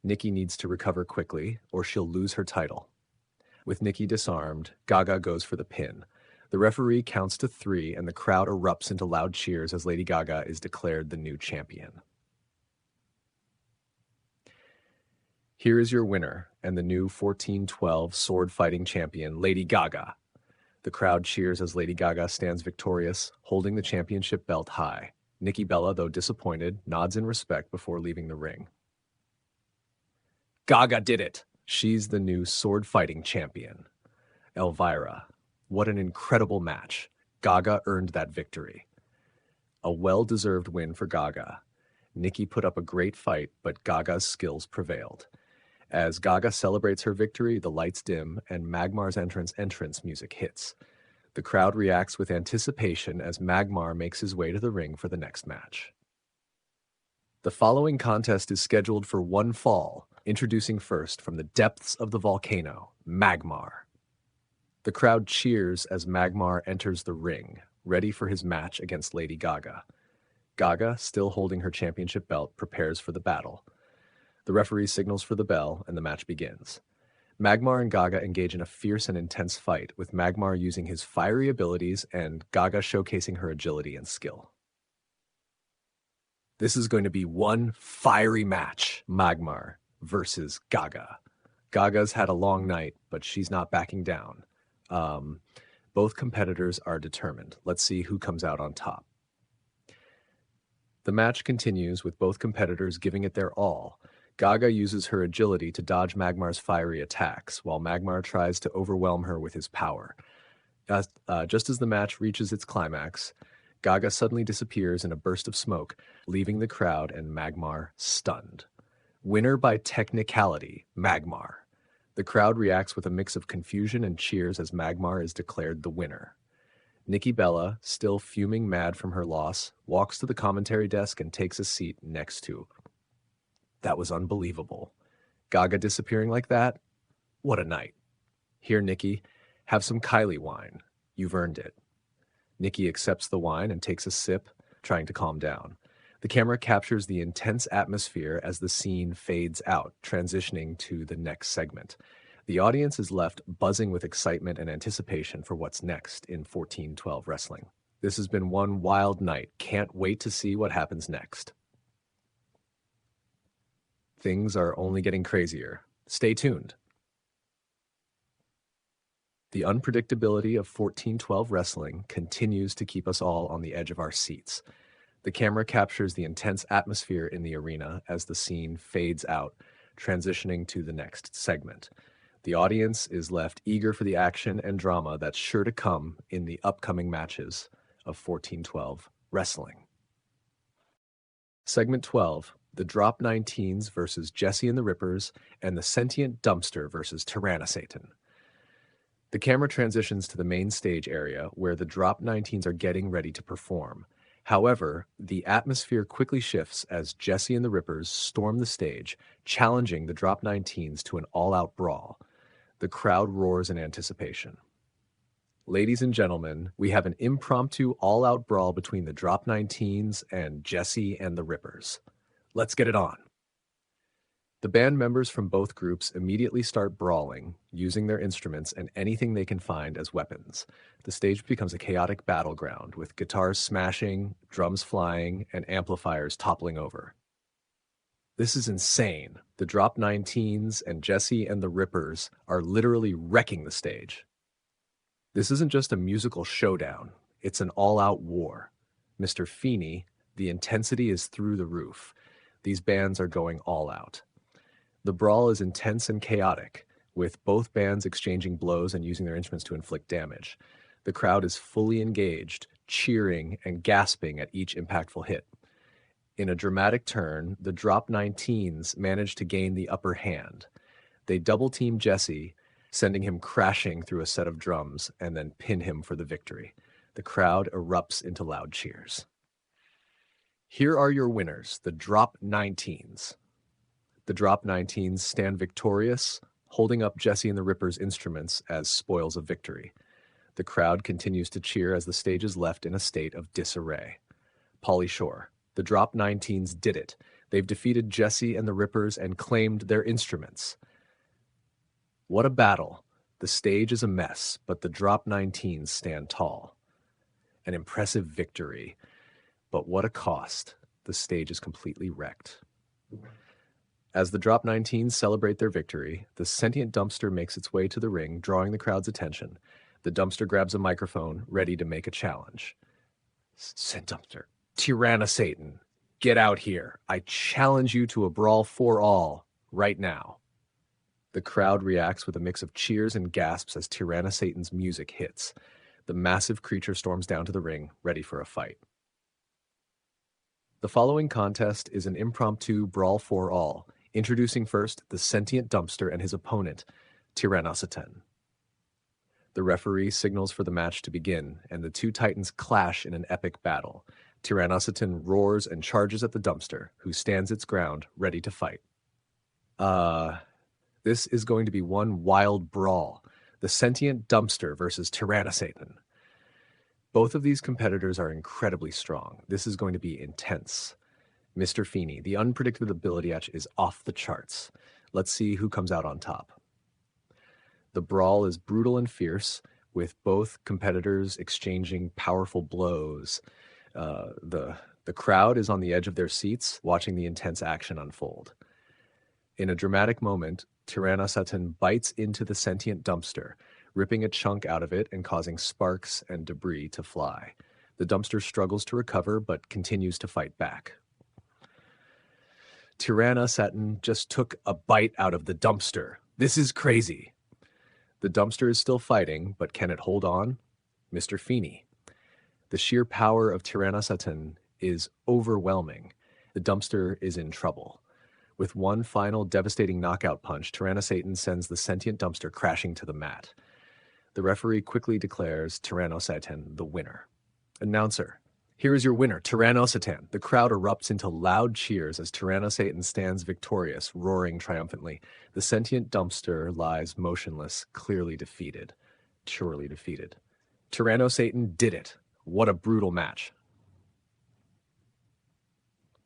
Speaker 1: Nikki needs to recover quickly, or she'll lose her title. With Nikki disarmed, Gaga goes for the pin. The referee counts to 3, and the crowd erupts into loud cheers as Lady Gaga is declared the new champion. Here is your winner and the new 1412 sword fighting champion, Lady Gaga. The crowd cheers as Lady Gaga stands victorious, holding the championship belt high. Nikki Bella, though disappointed, nods in respect before leaving the ring. Gaga did it. She's the new sword fighting champion. Elvira. What an incredible match. Gaga earned that victory. A well-deserved win for Gaga. Nikki put up a great fight, but Gaga's skills prevailed. As Gaga celebrates her victory, the lights dim and Magmar's entrance music hits. The crowd reacts with anticipation as Magmar makes his way to the ring for the next match. The following contest is scheduled for one fall, introducing first from the depths of the volcano, Magmar. The crowd cheers as Magmar enters the ring, ready for his match against Lady Gaga. Gaga, still holding her championship belt, prepares for the battle. The referee signals for the bell, and the match begins. Magmar and Gaga engage in a fierce and intense fight, with Magmar using his fiery abilities and Gaga showcasing her agility and skill. This is going to be one fiery match, Magmar versus Gaga. Gaga's had a long night, but she's not backing down. Both competitors are determined. Let's see who comes out on top. The match continues with both competitors giving it their all. Gaga uses her agility to dodge Magmar's fiery attacks, while Magmar tries to overwhelm her with his power. Just as the match reaches its climax, Gaga suddenly disappears in a burst of smoke, leaving the crowd and Magmar stunned. Winner by technicality, Magmar. The crowd reacts with a mix of confusion and cheers as Magmar is declared the winner. Nikki Bella, still fuming mad from her loss, walks to the commentary desk and takes a seat next to. That was unbelievable. Gaga disappearing like that? What a night. Here, Nikki, have some Kylie wine. You've earned it. Nikki accepts the wine and takes a sip, trying to calm down. The camera captures the intense atmosphere as the scene fades out, transitioning to the next segment. The audience is left buzzing with excitement and anticipation for what's next in 1412 wrestling. This has been one wild night. Can't wait to see what happens next. Things are only getting crazier. Stay tuned. The unpredictability of 1412 wrestling continues to keep us all on the edge of our seats. The camera captures the intense atmosphere in the arena as the scene fades out, transitioning to the next segment. The audience is left eager for the action and drama that's sure to come in the upcoming matches of 1412 wrestling. Segment 12, the Drop 19s versus Jesse and the Rippers, and the Sentient Dumpster versus Tyrannosatan. The camera transitions to the main stage area where the Drop 19s are getting ready to perform. However, the atmosphere quickly shifts as Jesse and the Rippers storm the stage, challenging the Drop 19s to an all-out brawl. The crowd roars in anticipation. Ladies and gentlemen, we have an impromptu all-out brawl between the Drop 19s and Jesse and the Rippers. Let's get it on. The band members from both groups immediately start brawling, using their instruments and anything they can find as weapons. The stage becomes a chaotic battleground, with guitars smashing, drums flying, and amplifiers toppling over. This is insane. The Drop 19s and Jesse and the Rippers are literally wrecking the stage. This isn't just a musical showdown, it's an all-out war. Mr. Feeney, the intensity is through the roof. These bands are going all out. The brawl is intense and chaotic, with both bands exchanging blows and using their instruments to inflict damage. The crowd is fully engaged, cheering and gasping at each impactful hit. In a dramatic turn, the Drop 19s manage to gain the upper hand. They double-team Jesse, sending him crashing through a set of drums, and then pin him for the victory. The crowd erupts into loud cheers. Here are your winners, the Drop 19s. The Drop 19s stand victorious, holding up Jesse and the Rippers' instruments as spoils of victory. The crowd continues to cheer as the stage is left in a state of disarray. Pauly Shore, the Drop 19s did it. They've defeated Jesse and the Rippers and claimed their instruments. What a battle. The stage is a mess, but the Drop 19s stand tall. An impressive victory. But what a cost. The stage is completely wrecked. As the Drop 19s celebrate their victory, the Sentient Dumpster makes its way to the ring, drawing the crowd's attention. The Dumpster grabs a microphone, ready to make a challenge. Sent Dumpster, Tyrannosatan, get out here. I challenge you to a brawl for all, right now. The crowd reacts with a mix of cheers and gasps as Tyrannosatan's music hits. The massive creature storms down to the ring, ready for a fight. The following contest is an impromptu brawl for all, introducing first the Sentient Dumpster and his opponent, Tyrannosatan. The referee signals for the match to begin, and the two titans clash in an epic battle. Tyrannosaurus roars and charges at the dumpster, who stands its ground, ready to fight. This is going to be one wild brawl. The sentient dumpster versus Tyrannosaurus. Both of these competitors are incredibly strong. This is going to be intense. Mr. Feeney, the unpredictability is off the charts. Let's see who comes out on top. The brawl is brutal and fierce, with both competitors exchanging powerful blows. The crowd is on the edge of their seats, watching the intense action unfold. In a dramatic moment, Tyrannosaurus bites into the sentient dumpster, ripping a chunk out of it and causing sparks and debris to fly. The dumpster struggles to recover, but continues to fight back. Tyrannosaurus just took a bite out of the dumpster. This is crazy. The dumpster is still fighting, but can it hold on? Mr. Feeney. The sheer power of Tyrannosaurus is overwhelming. The dumpster is in trouble. With one final devastating knockout punch, Tyrannosaurus sends the sentient dumpster crashing to the mat. The referee quickly declares Tyrannosaurus the winner. Announcer, here is your winner, Tyrannosaurus. The crowd erupts into loud cheers as Tyrannosaurus stands victorious, roaring triumphantly. The sentient dumpster lies motionless, clearly defeated. Surely defeated. Tyrannosaurus did it. What a brutal match.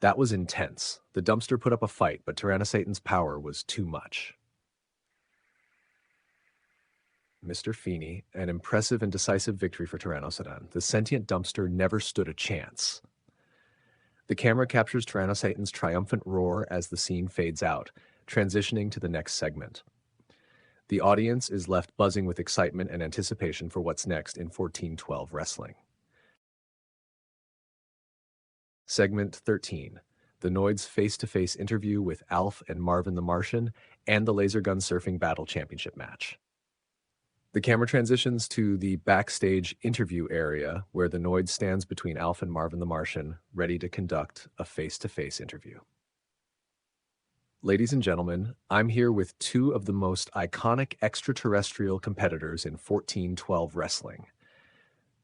Speaker 1: That was intense. The dumpster put up a fight, but Tyrannosaurus' power was too much. Mr. Feeney, an impressive and decisive victory for Tyrannosaurus. The sentient dumpster never stood a chance. The camera captures Tyrannosaurus' triumphant roar as the scene fades out, transitioning to the next segment. The audience is left buzzing with excitement and anticipation for what's next in 1412 wrestling. Segment 13. The Noids face-to-face interview with Alf and Marvin the Martian, and the Laser Gun Surfing Battle Championship match. The camera transitions to the backstage interview area where the Noid stands between Alf and Marvin the Martian, ready to conduct a face-to-face interview. Ladies and gentlemen, I'm here with two of the most iconic extraterrestrial competitors in 1412 wrestling.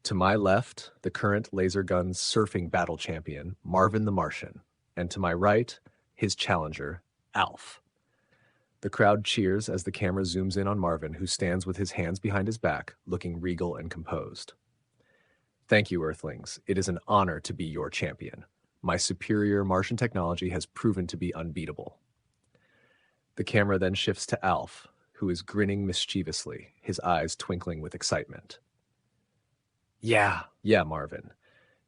Speaker 1: To my left, the current Laser Gun Surfing Battle Champion, Marvin the Martian, and to my right, his challenger, Alf. The crowd cheers as the camera zooms in on Marvin, who stands with his hands behind his back, looking regal and composed. Thank you, Earthlings. It is an honor to be your champion. My superior Martian technology has proven to be unbeatable. The camera then shifts to Alf, who is grinning mischievously, his eyes twinkling with excitement. Yeah, Marvin.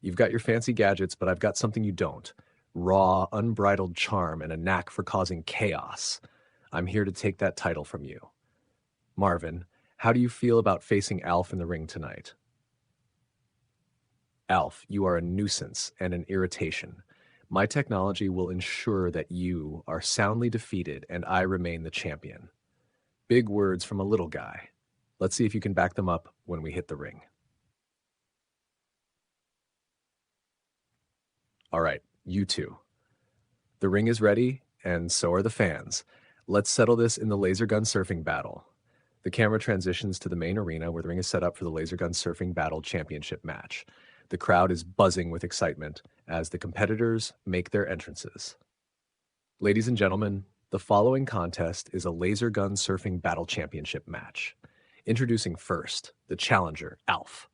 Speaker 1: You've got your fancy gadgets, but I've got something you don't. Raw, unbridled charm and a knack for causing chaos. I'm here to take that title from you. Marvin, how do you feel about facing Alf in the ring tonight? Alf, you are a nuisance and an irritation. My technology will ensure that you are soundly defeated and I remain the champion. Big words from a little guy. Let's see if you can back them up when we hit the ring. All right, you two. The ring is ready, and so are the fans. Let's settle this in the laser gun surfing battle. The camera transitions to the main arena where the ring is set up for the Laser Gun Surfing Battle Championship match. The crowd is buzzing with excitement as the competitors make their entrances. Ladies and gentlemen, the following contest is a Laser Gun Surfing Battle Championship match. Introducing first, the challenger, Alf.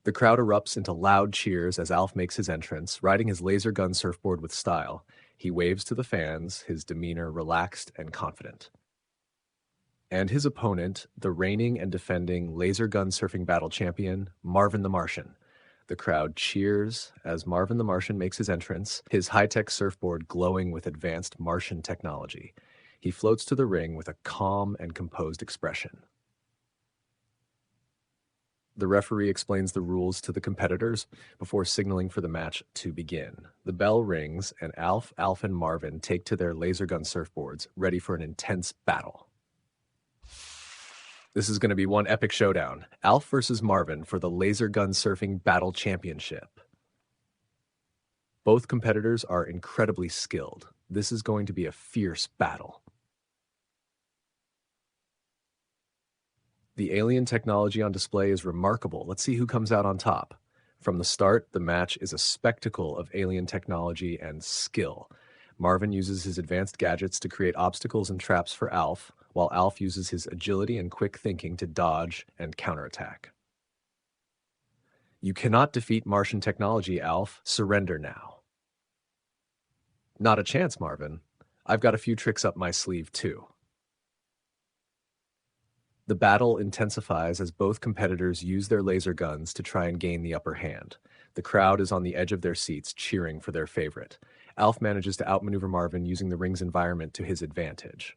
Speaker 1: The crowd erupts into loud cheers as Alf makes his entrance, riding his laser gun surfboard with style. He waves to the fans, his demeanor relaxed and confident. And his opponent, the reigning and defending Laser Gun Surfing Battle Champion, Marvin the Martian. The crowd cheers as Marvin the Martian makes his entrance, his high-tech surfboard glowing with advanced Martian technology. He floats to the ring with a calm and composed expression. The referee explains the rules to the competitors before signaling for the match to begin. The bell rings, and Alf, and Marvin take to their laser gun surfboards, ready for an intense battle. This is going to be one epic showdown. Alf versus Marvin for the Laser Gun Surfing Battle Championship. Both competitors are incredibly skilled. This is going to be a fierce battle. The alien technology on display is remarkable. Let's see who comes out on top. From the start, the match is a spectacle of alien technology and skill. Marvin uses his advanced gadgets to create obstacles and traps for Alf, while Alf uses his agility and quick thinking to dodge and counterattack. You cannot defeat Martian technology, Alf. Surrender now. Not a chance, Marvin. I've got a few tricks up my sleeve, too. The battle intensifies as both competitors use their laser guns to try and gain the upper hand. The crowd is on the edge of their seats, cheering for their favorite. Alf manages to outmaneuver Marvin using the ring's environment to his advantage.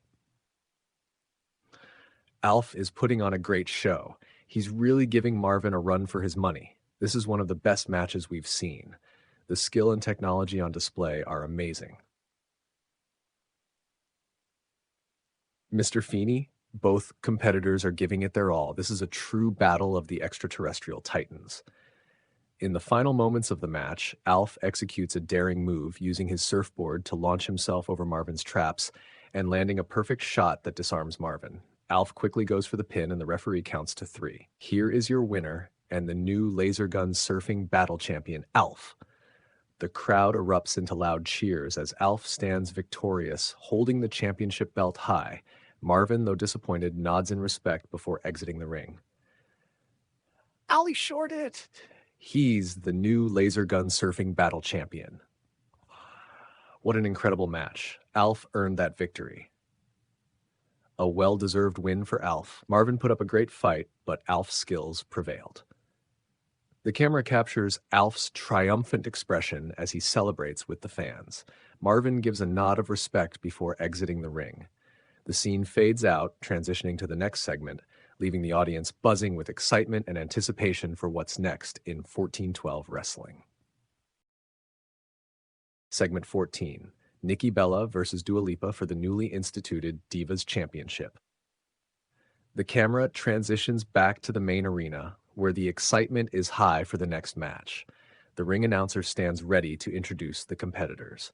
Speaker 1: Alf is putting on a great show. He's really giving Marvin a run for his money. This is one of the best matches we've seen. The skill and technology on display are amazing. Mr. Feeney, both competitors are giving it their all. This is a true battle of the extraterrestrial titans. In the final moments of the match, Alf executes a daring move using his surfboard to launch himself over Marvin's traps and landing a perfect shot that disarms Marvin. Alf quickly goes for the pin and the referee counts to 3. Here is your winner and the new laser gun surfing battle champion, Alf. The crowd erupts into loud cheers as Alf stands victorious, holding the championship belt high. Marvin, though disappointed, nods in respect before exiting the ring. Aly short it! He's the new laser gun surfing battle champion. What an incredible match. Alf earned that victory. A well-deserved win for Alf. Marvin put up a great fight, but Alf's skills prevailed. The camera captures Alf's triumphant expression as he celebrates with the fans. Marvin gives a nod of respect before exiting the ring. The scene fades out, transitioning to the next segment, leaving the audience buzzing with excitement and anticipation for what's next in 1412 wrestling. Segment 14, Nikki Bella versus Dua Lipa for the newly instituted Divas Championship. The camera transitions back to the main arena, where the excitement is high for the next match. The ring announcer stands ready to introduce the competitors.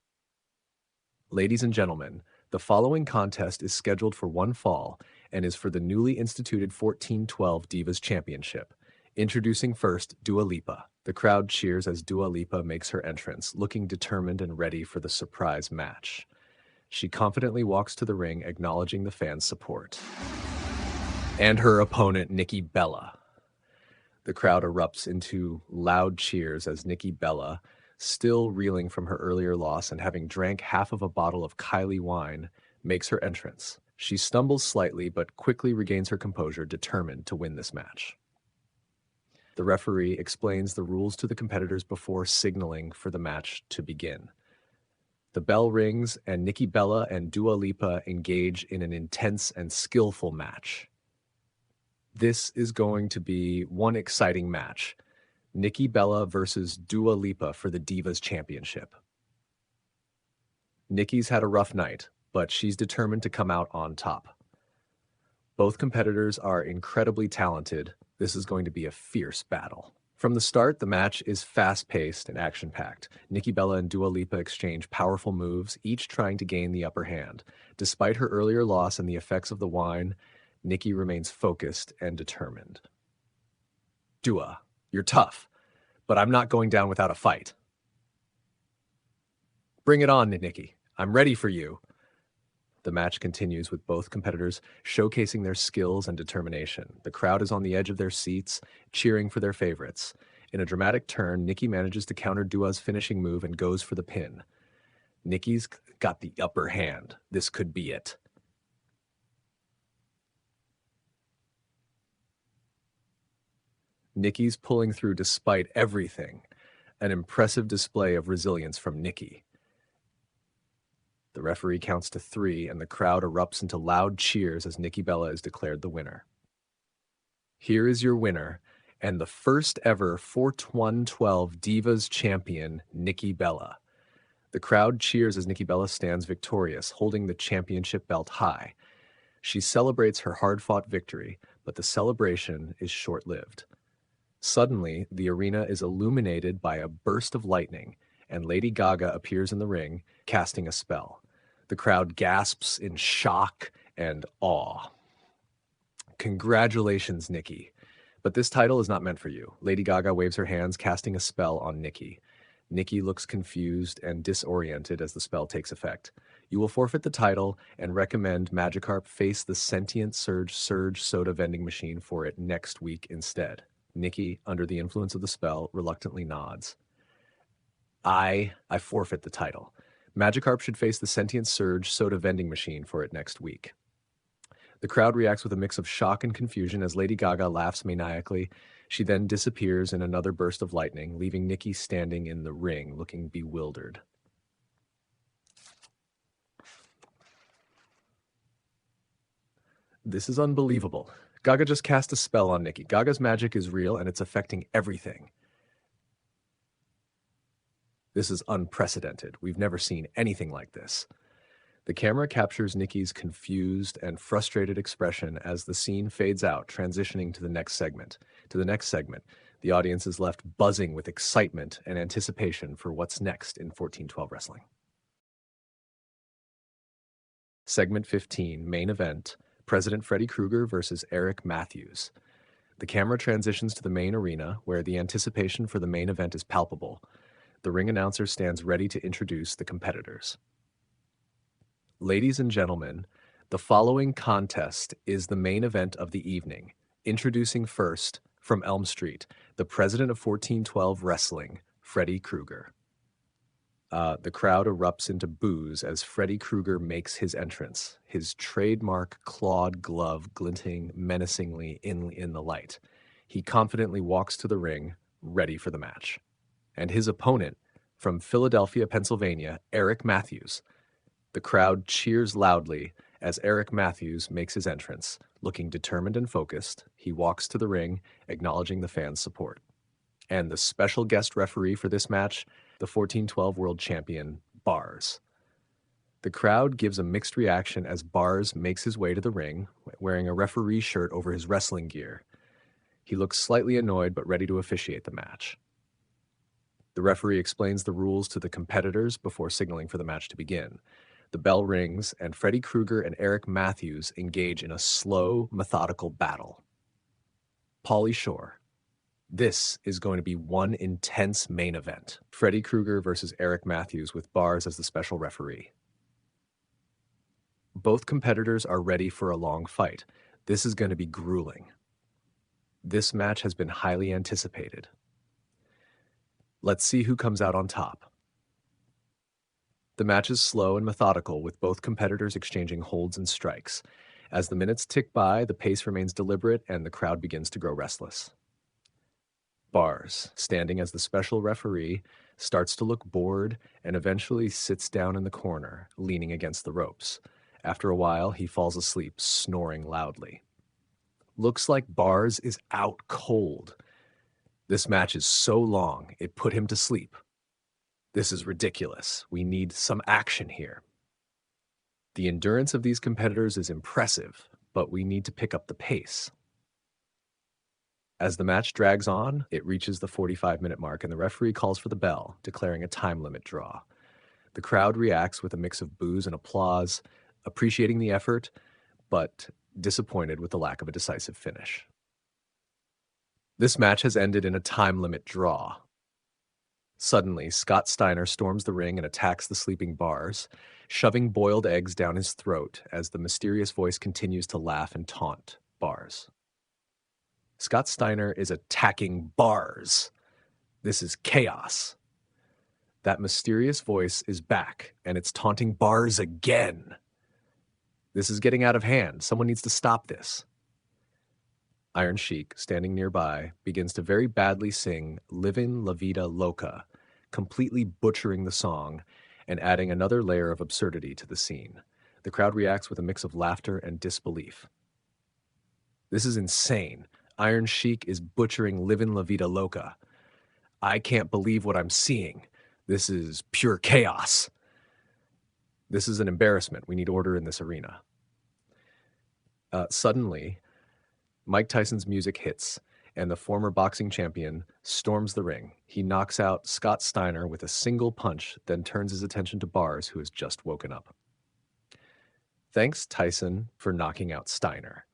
Speaker 1: Ladies and gentlemen, the following contest is scheduled for one fall and is for the newly instituted 1412 Divas Championship. Introducing first, Dua Lipa. The crowd cheers as Dua Lipa makes her entrance, looking determined and ready for the surprise match. She confidently walks to the ring, acknowledging the fans' support. And her opponent, Nikki Bella. The crowd erupts into loud cheers as Nikki Bella, still reeling from her earlier loss and having drank half of a bottle of Kylie wine, makes her entrance. She stumbles slightly but quickly regains her composure, determined to win this match. The referee explains the rules to the competitors before signaling for the match to begin. The bell rings and Nikki Bella and Dua Lipa engage in an intense and skillful match. This is going to be one exciting match. Nikki Bella versus Dua Lipa for the Divas Championship. Nikki's had a rough night, but she's determined to come out on top. Both competitors are incredibly talented. This is going to be a fierce battle. From the start, the match is fast-paced and action-packed. Nikki Bella and Dua Lipa exchange powerful moves, each trying to gain the upper hand. Despite her earlier loss and the effects of the wine, Nikki remains focused and determined. Dua, you're tough, but I'm not going down without a fight. Bring it on, Nikki. I'm ready for you. The match continues with both competitors showcasing their skills and determination. The crowd is on the edge of their seats, cheering for their favorites. In a dramatic turn, Nikki manages to counter Dua's finishing move and goes for the pin. Nikki's got the upper hand. This could be it. Nikki's pulling through despite everything. An impressive display of resilience from Nikki. The referee counts to 3 and the crowd erupts into loud cheers as Nikki Bella is declared the winner. Here is your winner and the first ever 1412 Divas champion, Nikki Bella. The crowd cheers as Nikki Bella stands victorious, holding the championship belt high. She celebrates her hard-fought victory, but the celebration is short-lived. Suddenly, the arena is illuminated by a burst of lightning, and Lady Gaga appears in the ring, casting a spell. The crowd gasps in shock and awe. Congratulations, Nikki. But this title is not meant for you. Lady Gaga waves her hands, casting a spell on Nikki. Nikki looks confused and disoriented as the spell takes effect. You will forfeit the title and recommend Magikarp face the sentient Surge soda vending machine for it next week instead. Nikki, under the influence of the spell, reluctantly nods. I forfeit the title. Magikarp should face the sentient Surge soda vending machine for it next week. The crowd reacts with a mix of shock and confusion as Lady Gaga laughs maniacally. She then disappears in another burst of lightning, leaving Nikki standing in the ring, looking bewildered. This is unbelievable. Gaga just cast a spell on Nikki. Gaga's magic is real and it's affecting everything. This is unprecedented. We've never seen anything like this. The camera captures Nikki's confused and frustrated expression as the scene fades out, transitioning to the next segment. The audience is left buzzing with excitement and anticipation for what's next in 1412 wrestling. Segment 15, main event, President Freddy Krueger versus Eric Matthews. The camera transitions to the main arena, where the anticipation for the main event is palpable. The ring announcer stands ready to introduce the competitors. Ladies and gentlemen, the following contest is the main event of the evening. Introducing first, from Elm Street, the president of 1412 Wrestling, Freddy Krueger. The crowd erupts into boos as Freddy Krueger makes his entrance, his trademark clawed glove glinting menacingly in the light. He confidently walks to the ring, ready for the match. And his opponent, from Philadelphia, Pennsylvania, Eric Matthews. The crowd cheers loudly as Eric Matthews makes his entrance. Looking determined and focused, he walks to the ring, acknowledging the fans' support. And the special guest referee for this match, the 1412 World Champion, Bars. The crowd gives a mixed reaction as Bars makes his way to the ring, wearing a referee shirt over his wrestling gear. He looks slightly annoyed but ready to officiate the match. The referee explains the rules to the competitors before signaling for the match to begin. The bell rings, and Freddy Krueger and Eric Matthews engage in a slow, methodical battle. Pauly Shore. This is going to be one intense main event. Freddy Krueger versus Eric Matthews with Bars as the special referee. Both competitors are ready for a long fight. This is going to be grueling. This match has been highly anticipated. Let's see who comes out on top. The match is slow and methodical, with both competitors exchanging holds and strikes. As the minutes tick by, the pace remains deliberate and the crowd begins to grow restless. Bars, standing as the special referee, starts to look bored and eventually sits down in the corner, leaning against the ropes. After a while, he falls asleep, snoring loudly. Looks like Bars is out cold. This match is so long, it put him to sleep. This is ridiculous. We need some action here. The endurance of these competitors is impressive, but we need to pick up the pace. As the match drags on, it reaches the 45-minute mark and the referee calls for the bell, declaring a time limit draw. The crowd reacts with a mix of boos and applause, appreciating the effort, but disappointed with the lack of a decisive finish. This match has ended in a time limit draw. Suddenly, Scott Steiner storms the ring and attacks the sleeping Bars, shoving boiled eggs down his throat as the mysterious voice continues to laugh and taunt Bars. Scott Steiner is attacking Bars. This is chaos. That mysterious voice is back, and it's taunting Bars again. This is getting out of hand. Someone needs to stop this. Iron Sheik, standing nearby, begins to very badly sing Livin' La Vida Loca, completely butchering the song and adding another layer of absurdity to the scene. The crowd reacts with a mix of laughter and disbelief. This is insane. Iron Sheik is butchering Livin' La Vida Loca. I can't believe what I'm seeing. This is pure chaos. This is an embarrassment. We need order in this arena. Suddenly, Mike Tyson's music hits, and the former boxing champion storms the ring. He knocks out Scott Steiner with a single punch, then turns his attention to Bars, who has just woken up. Thanks, Tyson, for knocking out Steiner.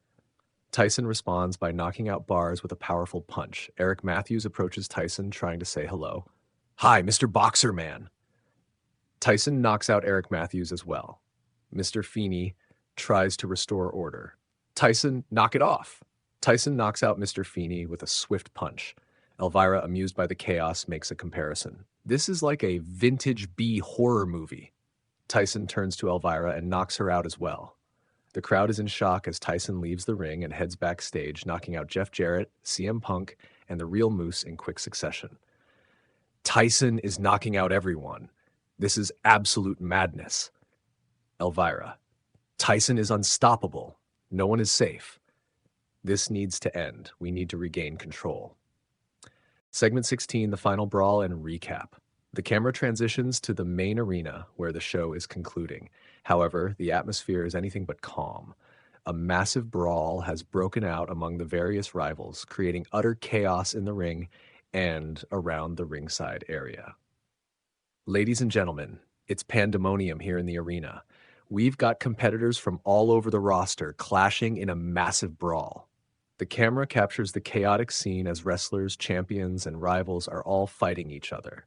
Speaker 1: Tyson responds by knocking out bars with a powerful punch. Eric Matthews approaches Tyson, trying to say hello. Hi, Mr. Boxer Man. Tyson knocks out Eric Matthews as well. Mr. Feeney tries to restore order. Tyson, knock it off. Tyson knocks out Mr. Feeney with a swift punch. Elvira, amused by the chaos, makes a comparison. This is like a vintage B horror movie. Tyson turns to Elvira and knocks her out as well. The crowd is in shock as Tyson leaves the ring and heads backstage, knocking out Jeff Jarrett, CM Punk, and the Real Moose in quick succession. Tyson is knocking out everyone. This is absolute madness. Elvira. Tyson is unstoppable. No one is safe. This needs to end. We need to regain control. Segment 16, the final brawl and recap. The camera transitions to the main arena where the show is concluding. However, the atmosphere is anything but calm. A massive brawl has broken out among the various rivals, creating utter chaos in the ring and around the ringside area. Ladies and gentlemen, it's pandemonium here in the arena. We've got competitors from all over the roster clashing in a massive brawl. The camera captures the chaotic scene as wrestlers, champions, and rivals are all fighting each other.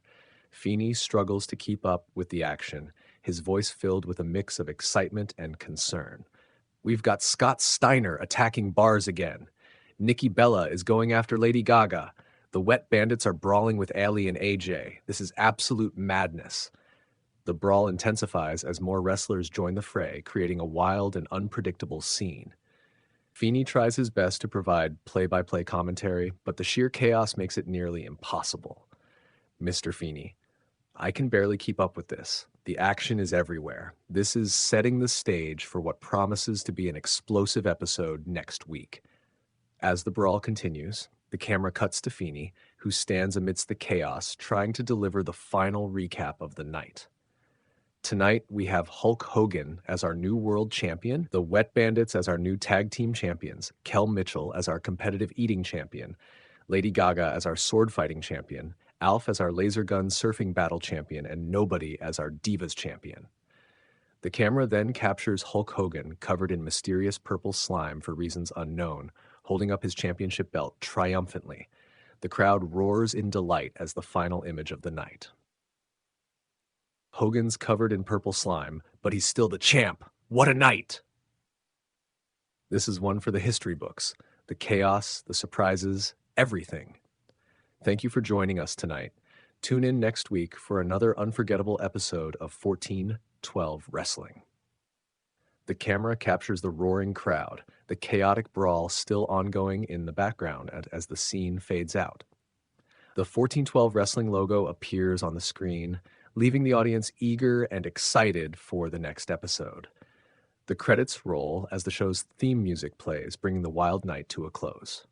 Speaker 1: Feeney struggles to keep up with the action, his voice filled with a mix of excitement and concern. We've got Scott Steiner attacking bars again. Nikki Bella is going after Lady Gaga. The Wet Bandits are brawling with Aly and AJ. This is absolute madness. The brawl intensifies as more wrestlers join the fray, creating a wild and unpredictable scene. Feeney tries his best to provide play-by-play commentary, but the sheer chaos makes it nearly impossible. Mr. Feeney, I can barely keep up with this. The action is everywhere. This is setting the stage for what promises to be an explosive episode next week. As the brawl continues, the camera cuts to Feeney, who stands amidst the chaos, trying to deliver the final recap of the night. Tonight, we have Hulk Hogan as our new world champion, the Wet Bandits as our new tag team champions, Kel Mitchell as our competitive eating champion, Lady Gaga as our sword fighting champion, Alf as our laser gun surfing battle champion, and Nobody as our Divas champion. The camera then captures Hulk Hogan, covered in mysterious purple slime for reasons unknown, holding up his championship belt triumphantly. The crowd roars in delight as the final image of the night. Hogan's covered in purple slime, but he's still the champ. What a night! This is one for the history books. The chaos, the surprises, everything. Thank you for joining us tonight. Tune in next week for another unforgettable episode of 1412 Wrestling. The camera captures the roaring crowd, the chaotic brawl still ongoing in the background as the scene fades out. The 1412 Wrestling logo appears on the screen, leaving the audience eager and excited for the next episode. The credits roll as the show's theme music plays, bringing the wild night to a close.